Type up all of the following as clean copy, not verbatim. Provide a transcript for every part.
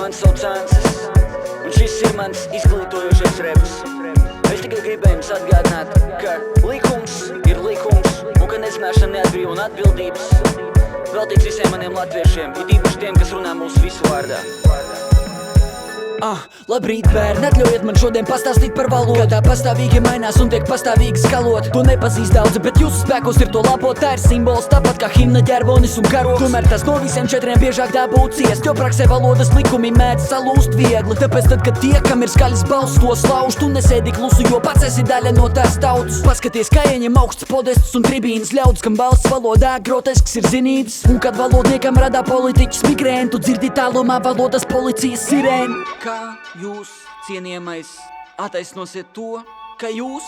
mans sauc Ansis, un šis ir mans izglītojošais reps. Es tikai gribēju jums atgādināt, ka likums ir likums, un ka nezināšana neatbrīvo un atbildības veltīts visiem maniem latviešiem, it īpaši tiem, kas runā mūsu visu vārdā. Labrīt, bērni, atļaujiet man šodien pastāstīt par valodu, kā tā pastāvīgi mainās un tiek pastāvīgi skalot. To nepazīst daudzi, bet jūsu spēkos ir to labot. Tā ir simbols, tāpat kā himna, ģerbonis un karogs. Tomēr tas no visiem četriem biežāk dabūt ciest, jo praksē valodas likumi mēdz salūst viegli. Tāpēc tad, kad tie, kam ir skaļas balss, to slauž, tu nesēdi klusu, jo pats esi daļa no tās tautas. Paskaties, kā ieņem augsts podestus un tribīnas ļaudis, kam balss valodā grotesks ir zinības. Un kad valodniekam radā politiķis migrēnu, tu dzirdi tālumā valodas policijas sirēnu. Kā jūs, cienījamais, attaisnosiet to, ka jūs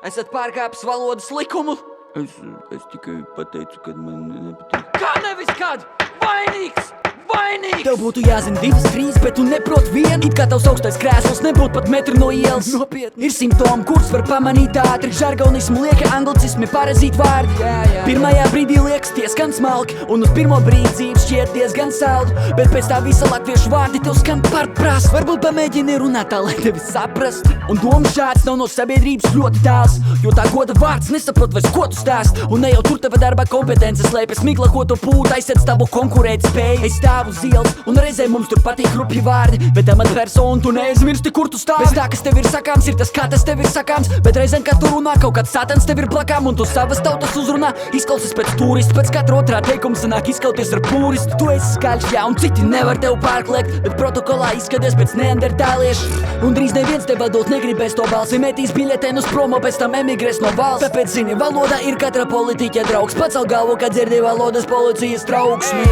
esat pārkāpis valodas likumu? Es tikai pateicu, kad man nepatīk. Kā nevis kad? Vainīgs! Vainīgs! Tev būtu jāzina 2, 3, bet tu neprot vienu. It kā tavs augstais krēsls nebūtu pat metru no ielas. Nopietni. Ir simptomi, kurus var pamanīt ātri. Žargonismu lieka anglicismi, parazīt vārdi. Pirmajā brīdī liekas tie skan smalki, un uz pirmo brīdi dzīve šķiet diezgan saldi. Bet pēc tā visa latviešu vārdi tev skan par prastu. Varbūt pamēģini runāt tā, lai tevi saprast. Un doma šāds nav no sabiedrības ļoti tāls, jo tā goda vārds nesaprot vairs, ko tu stāst. Un ne jau tur tava darba kompetences slēpjas migla, ko tu pūt, aizsēdz tavu konkurēt spēju. Es stāvu uz ielas, un reizē mums tur patīk rupji vārdi, bet amatpersonu tu neaizmirsti, kur tu stāvi. Bez tā, kas tev ir sakāms, ir tas, kā tas tev ir sakāms. Bet reizēm, kad tu runā, kaut kāds satans tev ir blakām, un tu savas tautas uzrunā. Izklausies pēc turistu, pēc katra otrā teikuma sanāk izskauties ar pūristu. Tu esi skaļš, jā, un citi nevar tev pārkliegt, bet protokolā izskaties pēc neandertālieša. Un drīz neviens tev dot negribēs to balsi, metīs biļetēn uz promo, pēc tam emigrēs no valsts. Tāpēc zini, valoda ir katra politiķa draugs. Pacel galvu, kad dzirdi valodas policijas trauksmi.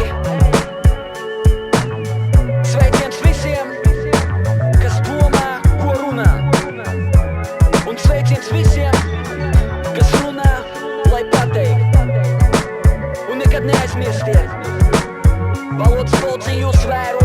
Sveiciens visiem, kas domā, ko runā. Un sveiciens visiem, kas runā, lai pateikt. Un nekad neaizmirstiet, valodas policija jūs vēro.